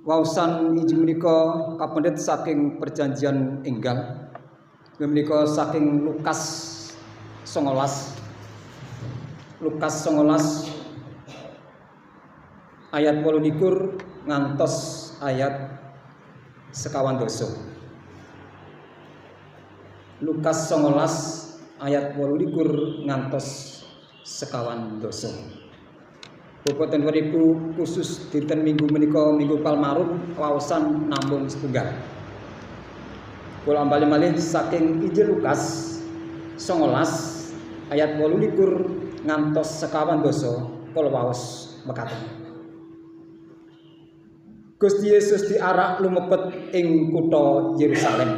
Waosan injing menika kapendhet saking perjanjian enggal. Menika saking Lukas 19. Lukas 19 ayat 28 ngantos ayat 51. Lukas 19 ayat 28 ngantos 51. Boboten 2000 khusus dinten Minggu menika Minggu Palmarum waosan namung setunggal. Kula ambali malih saking Injil Lukas 19 ayat 28 ngantos 51 kula waos mekaten. Gusti Yesus diarak lumebet ing kutha Yerusalem.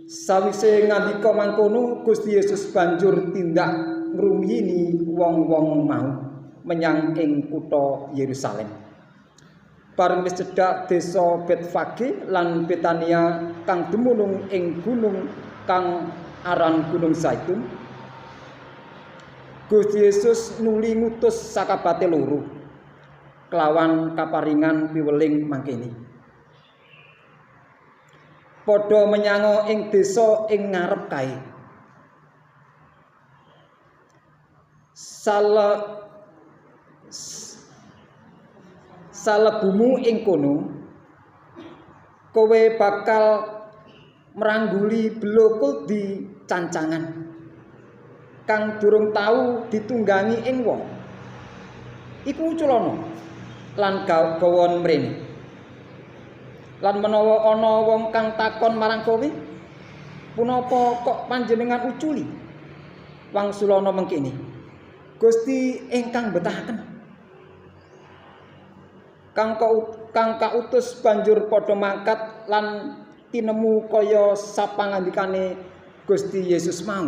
Sawise ngandika mangkono Gusti Yesus banjur tindak ngrumiyini wong-wong mau menyang ing kutha Yerusalem. Bareng wis cedhak desa Betfage lan Betania kang dumunung ing gunung kang aran Gunung Zaitun, Gusti Yesus nuli ngutus sakabate loro kelawan kaparingan piweling mangkene. Padha menyanga ing desa ing ngarep kae. Salebumu ing kono kowe bakal merangguli blokul di cancangan kang durung tau ditunggangi ing wong. Iku culana lan gawon mrene. Lan menawa ana wong kang takon marang kowe, punapa kok panjenengan uculi? Wangsulana mengkene. Gusti ingkang betahaken. Kang kautus banjur padha mangkat lan tinemu kaya sapangandikane Gusti Yesus mau.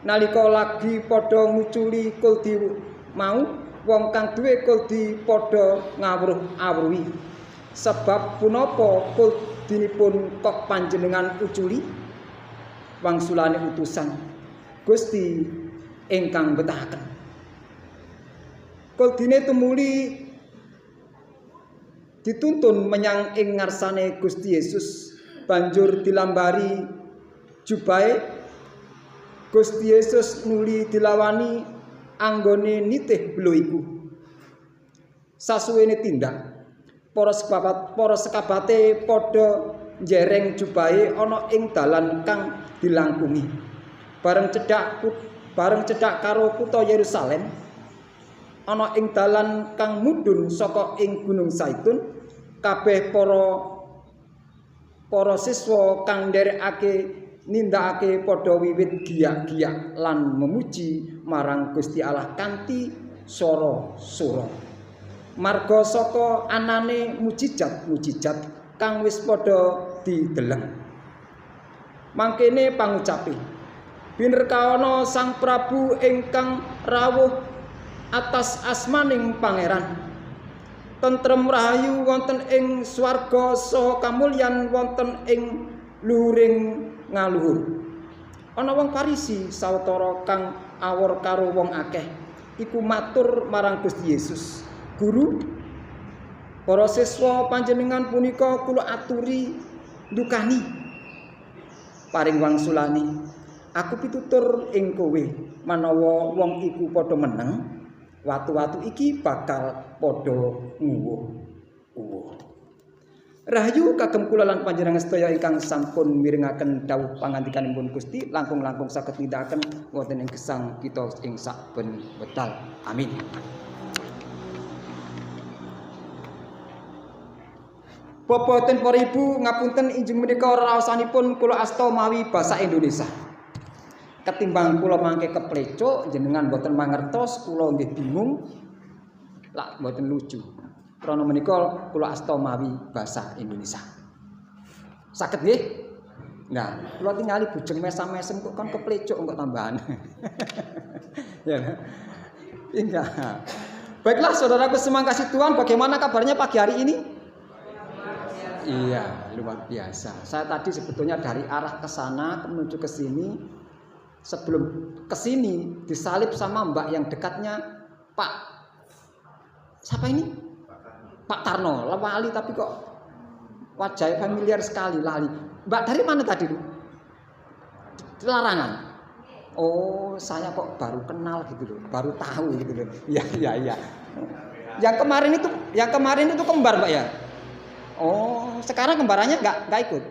Nalika lagi padha nguculi kuldi mau, wong kang duwe kuldi padha ngawruh-awruhi. Sebab punapa kuldinipun kok panjenengan uculi? Wangsulane utusan Gusti ingkang betahaken. Kuldine tumuli dituntun menyang ing ngarsane Gusti Yesus, banjur dilambari jubahe. Gusti Yesus nuli dilawani anggone nitih belo iku. Sasuwene tindak para sekabate padha njereng jubahe ana ing dalan kang dilangkungi. Bareng cedhak karo kutha Yerusalem, ana ing dalan kang mudhun saka ing Gunung Zaitun, kabeh para siswa kang nderekake nindakake padha wiwit giyak-giyak lan memuji marang Gusti Allah kanthi sora-sora. Marga saka anane mujijat-mujijat kang wis padha dideleng. Mangkene pangucape, binerkawana Sang Prabu ingkang rawuh atas asmaning pangeran. Tentrem rahayu wonten ing swarga saha kamulyan wonten ing luhuring ngaluhur. Ana wong Farisi sawetara kang awor karo wong akeh iku matur marang Gusti Yesus, "Guru, para siswa panjenengan punika kula aturi ndukani." Paring wangsulane, "Aku pitutur ing kowe, manawa wong iku padha meneng, watu-watu iki bakal padha nguwuh-uwuh." Rahayu kagem kula lan panjenengan sedaya ingkang sampun mirengaken dawuh pangandikanipun Gusti, langkung-langkung saged nindakaken wonten ing gesang kita ing saben wekdal. Amin. Boboten para ibu ngapunten injing menika raosanipun kula asta mawi basa Indonesia. Ketimbang kula mangke keplecuk jenengan boten mangertos, kula nggih bingung, lak boten lucu. Krana menika kula asta mawi basa Indonesia. Saged nggih? Nah, kula tingali bujeng mesam-mesem kok kon keplecuk kok tambahan. Ya. Enggak. Baiklah saudaraku semang kasih Tuhan, bagaimana kabarnya pagi hari ini? Iya, luar biasa. Saya tadi sebetulnya dari arah ke sana menuju ke sini. Sebelum ke sini disalip sama mbak yang dekatnya, "Pak, Siapa ini? Pak Tarno, wali tapi kok wajahnya familiar sekali, lali. Mbak dari mana tadi tuh? Larangan. Oh, saya kok baru kenal gitu loh, baru tahu gitu loh. Iya. Yang kemarin itu kembar, Mbak ya. Oh, sekarang kembarannya nggak ikut.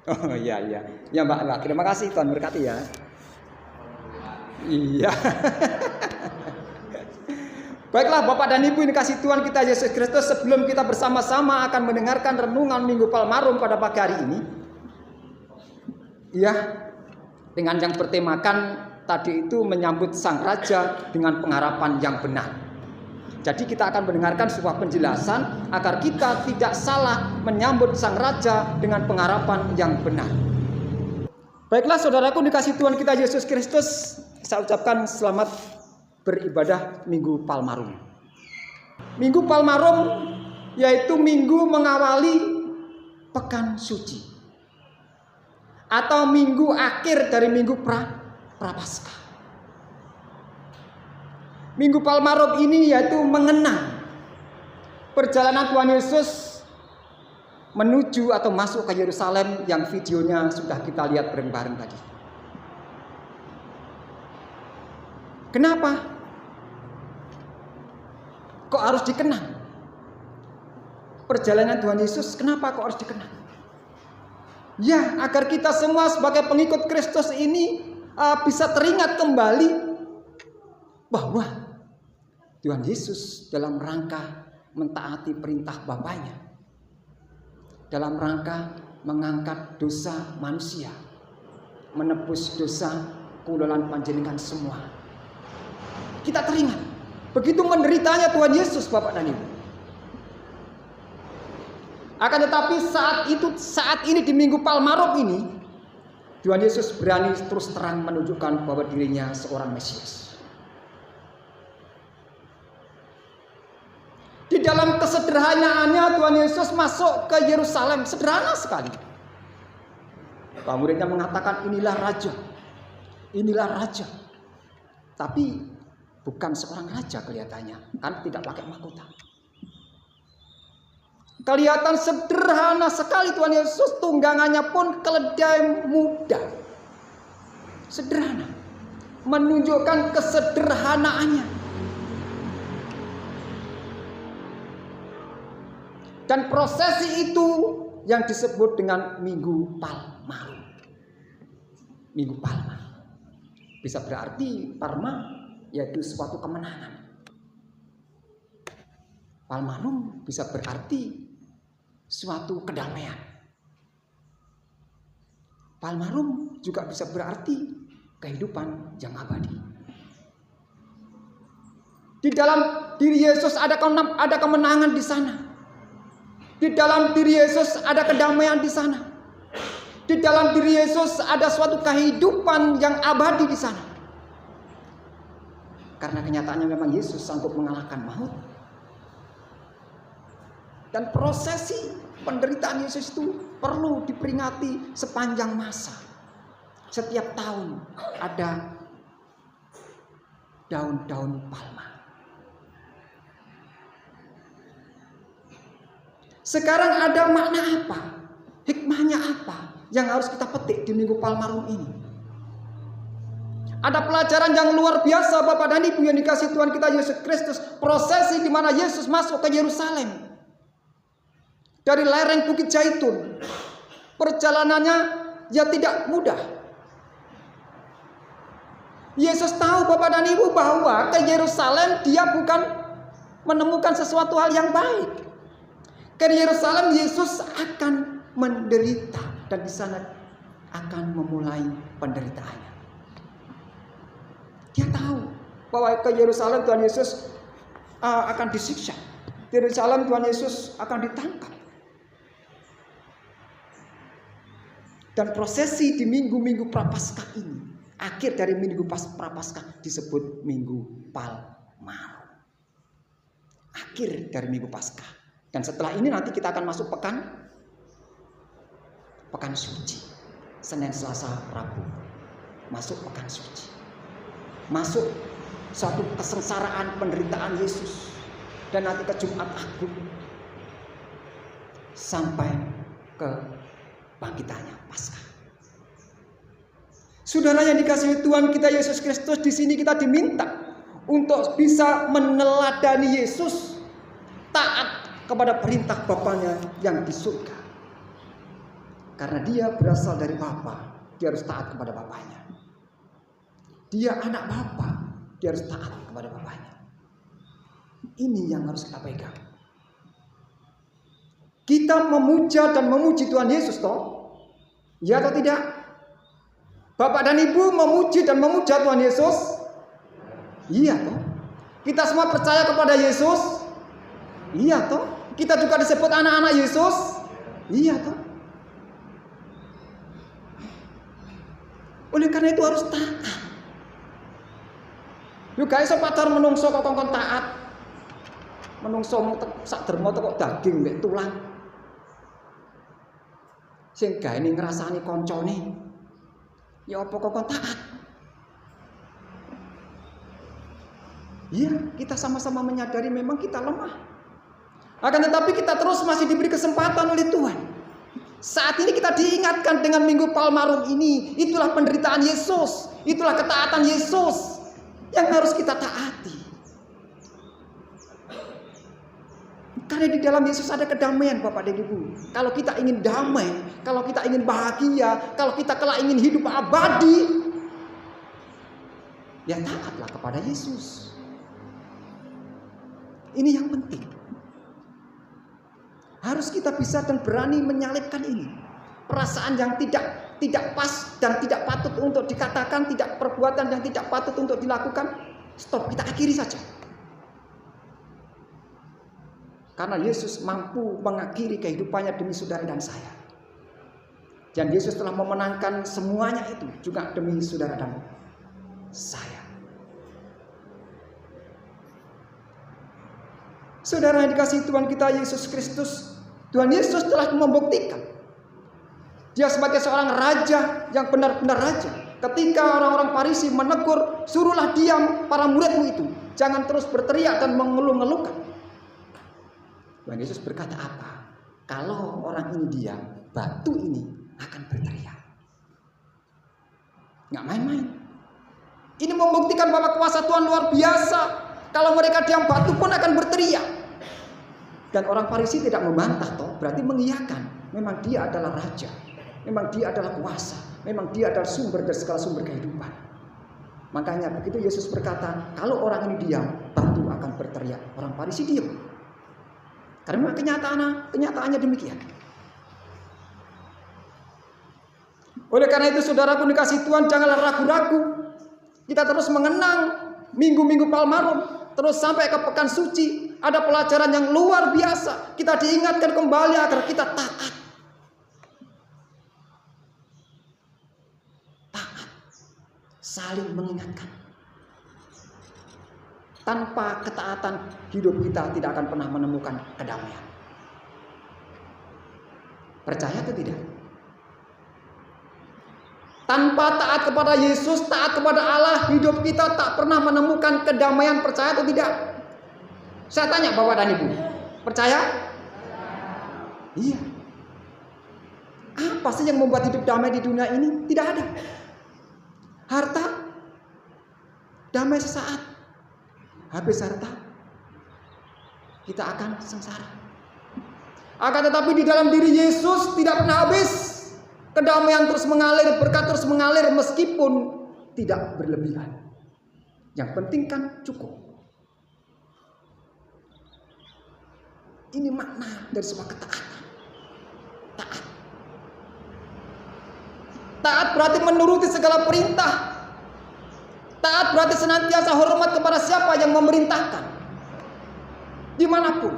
Oh iya. Ya Mbak, terima kasih, Tuhan berkati ya. Iya. Baiklah Bapak dan Ibu yang dikasihi Tuhan kita Yesus Kristus, sebelum kita bersama-sama akan mendengarkan renungan Minggu Palmarum pada pagi hari ini, ya, dengan yang bertemakan tadi itu menyambut Sang Raja dengan pengharapan yang benar. Jadi kita akan mendengarkan sebuah penjelasan agar kita tidak salah menyambut Sang Raja dengan pengharapan yang benar. Baiklah saudaraku dikasihi Tuhan kita Yesus Kristus, saya ucapkan selamat beribadah Minggu Palmarum. Minggu Palmarum yaitu minggu mengawali pekan suci atau minggu akhir dari minggu Prapaskah. Minggu Palmarum ini yaitu mengenang perjalanan Tuhan Yesus menuju atau masuk ke Yerusalem yang videonya sudah kita lihat bareng-bareng tadi. Kenapa? Kok harus dikenang? Perjalanan Tuhan Yesus kenapa kok harus dikenang? Ya, agar kita semua sebagai pengikut Kristus ini bisa teringat kembali bahwa Tuhan Yesus dalam rangka mentaati perintah Bapaknya, dalam rangka mengangkat dosa manusia, menebus dosa kulolan panjenengan semua. Kita teringat begitu menderitanya Tuhan Yesus, Bapak dan Ibu. Akan tetapi saat ini di Minggu Palmarum ini, Tuhan Yesus berani terus terang menunjukkan bahwa dirinya seorang Mesias. Di dalam kesederhanaannya Tuhan Yesus masuk ke Yerusalem, sederhana sekali. Para muridnya mengatakan inilah raja. Inilah raja. Tapi bukan seorang raja kelihatannya, kan tidak pakai mahkota. Kelihatan sederhana sekali Tuhan Yesus, tunggangannya pun keledai muda. Sederhana, menunjukkan kesederhanaannya. Dan prosesi itu yang disebut dengan Minggu Palmarum. Minggu Palma bisa berarti Parma yaitu suatu kemenangan. Palmarum bisa berarti suatu kedamaian. Palmarum juga bisa berarti kehidupan yang abadi. Di dalam diri Yesus ada kemenangan di sana. Di dalam diri Yesus ada kedamaian di sana. Di dalam diri Yesus ada suatu kehidupan yang abadi di sana. Karena kenyataannya memang Yesus sanggup mengalahkan maut. Dan prosesi penderitaan Yesus itu perlu diperingati sepanjang masa. Setiap tahun ada daun-daun palma. Sekarang ada makna apa? Hikmahnya apa yang harus kita petik di Minggu Palmarum ini? Ada pelajaran yang luar biasa Bapak dan Ibu yang dikasihi Tuhan kita Yesus Kristus. Prosesi di mana Yesus masuk ke Yerusalem. Dari lereng Bukit Zaitun. Perjalanannya ya tidak mudah. Yesus tahu Bapak dan Ibu bahwa ke Yerusalem dia bukan menemukan sesuatu hal yang baik. Ke Yerusalem Yesus akan menderita. Dan di sana akan memulai penderitaannya. Dia tahu bahwa ke Yerusalem Tuhan Yesus akan disiksa. Di Yerusalem Tuhan Yesus akan ditangkap. Dan prosesi di minggu-minggu Prapaskah ini, akhir dari minggu Prapaskah disebut Minggu Palmarum. Akhir dari minggu Paskah. Dan setelah ini nanti kita akan masuk pekan suci. Senin, Selasa, Rabu. Masuk pekan suci. Masuk suatu kesengsaraan penderitaan Yesus. dan nanti ke Jumat Agung sampai ke bangkitannya Paskah. Saudara yang dikasihi Tuhan kita Yesus Kristus, di sini kita diminta untuk bisa meneladani Yesus, taat kepada perintah Bapanya yang di surga. Karena dia berasal dari Bapa, dia harus taat kepada Bapanya. Dia anak Bapa, dia harus taat kepada Bapanya. Ini yang harus kita pegang. Kita memuja dan memuji Tuhan Yesus toh? Ya atau tidak? Bapak dan Ibu memuji dan memuja Tuhan Yesus? Iya toh? Kita semua percaya kepada Yesus? Iya toh? Kita juga disebut anak-anak Yesus? Iya toh? Oleh karena itu harus taat. Yuk guys, pacar menungso kok kongkon taat. Menungso sak dermo kok daging mek tulang. Sing gawe ngrasani kancane. Ya apa kok taat? Iya, kita sama-sama menyadari memang kita lemah. Akan tetapi kita terus masih diberi kesempatan oleh Tuhan. Saat ini kita diingatkan dengan Minggu Palmarum ini. Itulah penderitaan Yesus. Itulah ketaatan Yesus yang harus kita taati. Karena di dalam Yesus ada kedamaian Bapak dan Ibu. Kalau kita ingin damai, kalau kita ingin bahagia, kalau kita kelak ingin hidup abadi, ya taatlah kepada Yesus. Ini yang penting. Harus kita bisa dan berani menyalipkan ini. Perasaan yang tidak pas dan tidak patut untuk dikatakan, tidak perbuatan yang tidak patut untuk dilakukan, stop, kita akhiri saja. Karena Yesus mampu mengakhiri kehidupannya demi saudara dan saya. Dan Yesus telah memenangkan semuanya itu juga demi saudara dan saya. Saudara yang dikasihi Tuhan kita Yesus Kristus, Tuhan Yesus telah membuktikan dia sebagai seorang raja yang benar-benar raja. Ketika orang-orang Farisi menegur, suruhlah diam para muridmu itu, jangan terus berteriak dan mengeluh-ngeluhkan. Tuhan Yesus berkata apa? Kalau orang ini diam, batu ini akan berteriak. Nggak main-main. Ini membuktikan bahwa kuasa Tuhan luar biasa. Kalau mereka diam, batu pun akan berteriak. Dan orang Farisi tidak membantah toh, berarti mengiyakan. Memang dia adalah raja. Memang dia adalah kuasa. Memang dia adalah sumber dari segala sumber kehidupan. Makanya begitu Yesus berkata, kalau orang ini diam, batu akan berteriak. Orang Farisi diam. Karena kenyataannya demikian. Oleh karena itu saudaraku dikasih Tuhan, janganlah ragu-ragu. Kita terus mengenang minggu-minggu Palmarum, terus sampai ke pekan suci. Ada pelajaran yang luar biasa. Kita diingatkan kembali agar kita taat. Taat. Saling mengingatkan. Tanpa ketaatan hidup kita tidak akan pernah menemukan kedamaian. Percaya atau tidak? Tanpa taat kepada Yesus, taat kepada Allah, hidup kita tak pernah menemukan kedamaian. Percaya atau tidak? Saya tanya Bapak dan Ibu, percaya? Iya. Apa sih yang membuat hidup damai di dunia ini? Tidak ada. Harta, damai sesaat. Habis harta, kita akan sengsara. Akan tetapi di dalam diri Yesus tidak pernah habis. Kedamaian terus mengalir, berkat terus mengalir meskipun tidak berlebihan. Yang penting kan cukup. Ini makna dari sebuah ketaatan. Taat. Taat berarti menuruti segala perintah. Taat berarti senantiasa hormat kepada siapa yang memerintahkan. Dimanapun.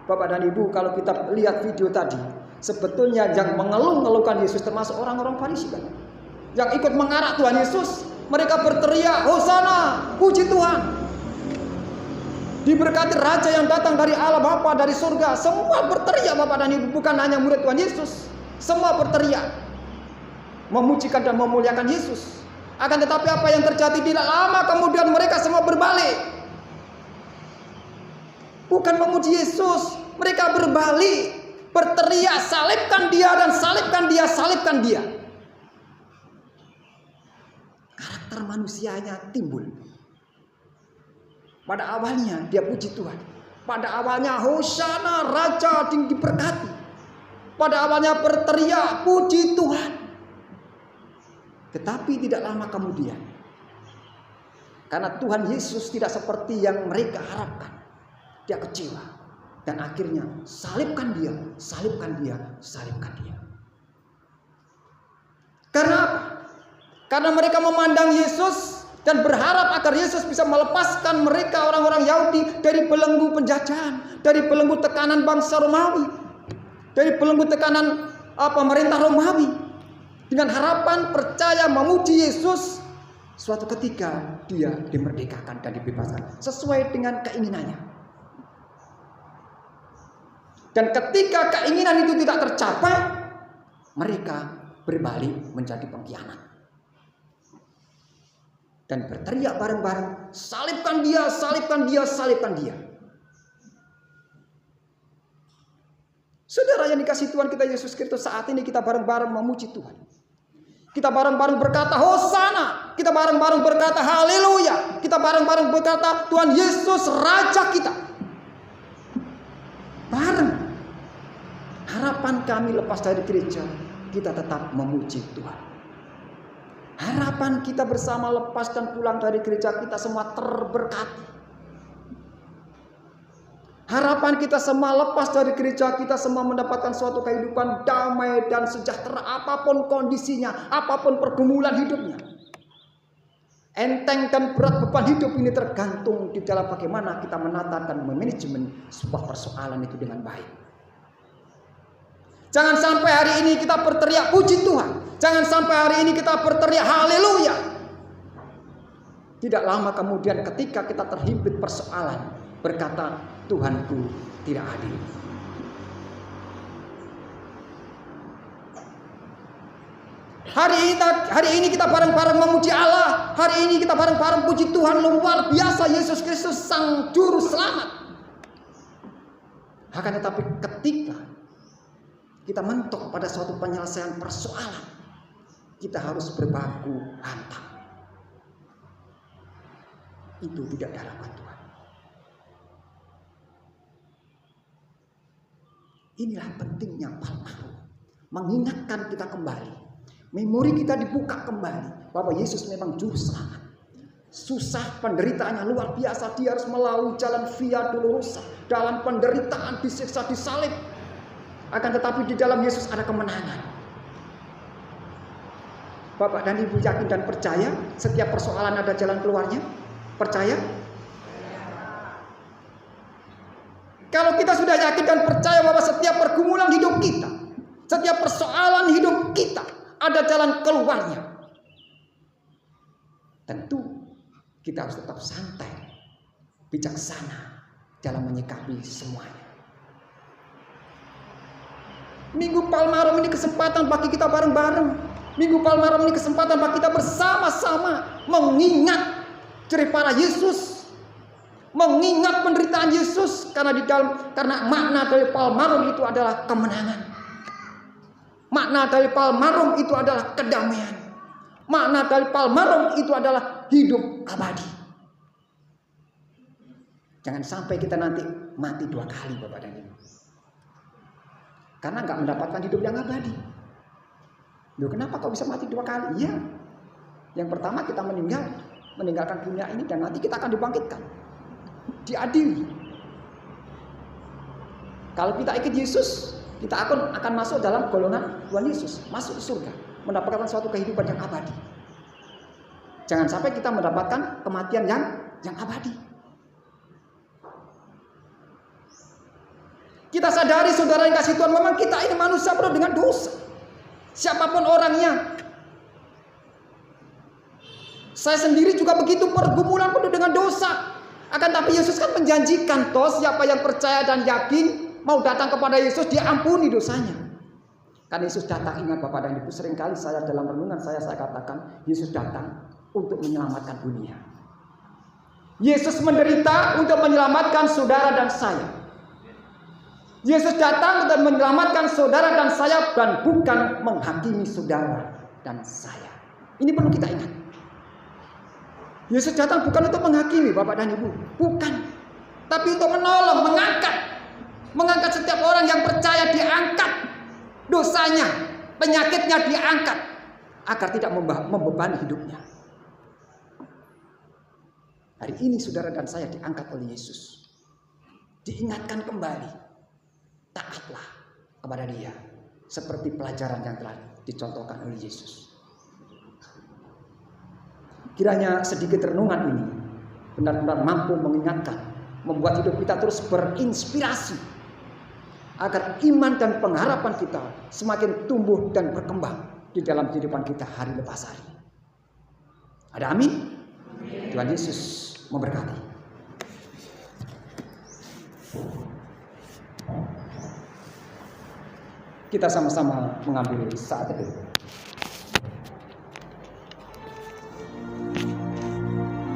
Bapak dan Ibu, kalau kita lihat video tadi, sebetulnya yang mengeluh-ngeluhkan Yesus termasuk orang-orang Farisi kan? Yang ikut mengarak Tuhan Yesus. Mereka berteriak, Hosana, puji Tuhan. Diberkati Raja yang datang dari Allah Bapa, dari surga. Semua berteriak Bapak dan Ibu, bukan hanya murid Tuhan Yesus. Semua berteriak. Memujikan dan memuliakan Yesus. Akan tetapi apa yang terjadi, tidak lama kemudian mereka semua berbalik. Bukan memuji Yesus, mereka berbalik, berteriak, salibkan dia dan salibkan dia, salibkan dia. Karakter manusianya timbul. Pada awalnya dia puji Tuhan. Pada awalnya Hosana, Raja diberkati. Pada awalnya berteriak, puji Tuhan. Tetapi tidak lama kemudian, karena Tuhan Yesus tidak seperti yang mereka harapkan, dia kecewa. Dan akhirnya salibkan dia, salibkan dia, salibkan dia. Karena apa? Karena mereka memandang Yesus dan berharap agar Yesus bisa melepaskan mereka orang-orang Yahudi dari belenggu penjajahan, dari belenggu tekanan bangsa Romawi, dari belenggu tekanan pemerintah Romawi. Dengan harapan percaya memuji Yesus, suatu ketika dia dimerdekakan dan dibebaskan sesuai dengan keinginannya. Dan ketika keinginan itu tidak tercapai, mereka berbalik menjadi pengkhianat. Dan berteriak bareng-bareng, salibkan dia, salibkan dia, salibkan dia. Saudara yang dikasihi Tuhan kita Yesus Kristus, saat ini kita bareng-bareng memuji Tuhan. Kita bareng-bareng berkata Hosana, kita bareng-bareng berkata haleluya, kita bareng-bareng berkata Tuhan Yesus Raja kita. Bareng. Harapan kami lepas dari gereja, kita tetap memuji Tuhan. Harapan kita bersama lepas dan pulang dari gereja, kita semua terberkati. Harapan kita semua lepas dari gereja, kita semua mendapatkan suatu kehidupan damai dan sejahtera apapun kondisinya, apapun pergumulan hidupnya. Enteng dan berat beban hidup ini tergantung di dalam bagaimana kita menata dan memanajemen sebuah persoalan itu dengan baik. Jangan sampai hari ini kita berteriak puji Tuhan. Jangan sampai hari ini kita berteriak haleluya. Tidak lama kemudian ketika kita terhimpit persoalan, berkata, Tuhanku tidak adil. Hari ini kita bareng-bareng memuji Allah. Hari ini kita bareng-bareng puji Tuhan, luar biasa Yesus Kristus Sang Juru Selamat. Akan tetapi ketika kita mentok pada suatu penyelesaian persoalan, kita harus berbaku hantam. Itu tidak ada harapan Tuhan. Inilah pentingnya Palmarum, mengingatkan kita kembali, memori kita dibuka kembali bahwa Yesus memang juru selamat. Susah penderitaannya luar biasa, dia harus melalui jalan Via Dolorosa, dalam penderitaan, disiksa, disalib. Akan tetapi di dalam Yesus ada kemenangan. Bapak dan Ibu yakin dan percaya setiap persoalan ada jalan keluarnya? Percaya? Kalau kita sudah yakin dan percaya bahwa setiap pergumulan hidup kita, setiap persoalan hidup kita ada jalan keluarnya, tentu kita harus tetap santai, bijaksana dalam menyikapi semuanya. Minggu Palmarum ini kesempatan bagi kita bareng-bareng. Minggu Palmarum ini kesempatan bagi kita bersama-sama mengingat cerita Yesus, mengingat penderitaan Yesus, karena makna dari Palmarum itu adalah kemenangan. Makna dari Palmarum itu adalah kedamaian. Makna dari Palmarum itu adalah hidup abadi. Jangan sampai kita nanti mati 2 kali, Bapak dan Ibu. Karena nggak mendapatkan hidup yang abadi. Loh, kenapa kau bisa mati 2 kali? Iya. Yang pertama kita meninggalkan dunia ini dan nanti kita akan dibangkitkan. Diadili. Kalau kita ikut Yesus, kita akan masuk dalam golongan Tuhan Yesus, masuk ke surga, mendapatkan suatu kehidupan yang abadi. Jangan sampai kita mendapatkan kematian yang abadi. Kita sadari saudara yang kasih Tuhan, memang kita ini manusia penuh dengan dosa. Siapapun orangnya. Saya sendiri juga begitu, pergumulan penuh dengan dosa. Akan tapi Yesus kan menjanjikan siapa yang percaya dan yakin mau datang kepada Yesus, dia ampuni dosanya. Kan Yesus datang, ingat Bapak dan Ibu, seringkali saya dalam renungan saya katakan Yesus datang untuk menyelamatkan dunia. Yesus menderita untuk menyelamatkan saudara dan saya. Yesus datang untuk menyelamatkan saudara dan saya dan bukan menghakimi saudara dan saya. Ini perlu kita ingat. Yesus datang bukan untuk menghakimi Bapak dan Ibu, bukan. Tapi untuk menolong, mengangkat setiap orang yang percaya, diangkat dosanya, penyakitnya diangkat agar tidak membebani hidupnya. Hari ini saudara dan saya diangkat oleh Yesus. Diingatkan kembali. Taatlah kepada Dia. Seperti pelajaran yang telah dicontohkan oleh Yesus. Kiranya sedikit renungan ini benar-benar mampu mengingatkan. Membuat hidup kita terus berinspirasi. Agar iman dan pengharapan kita semakin tumbuh dan berkembang di dalam kehidupan kita hari lepas hari. Ada amin? Tuhan Yesus memberkati. Kita sama-sama mengambil saat itu.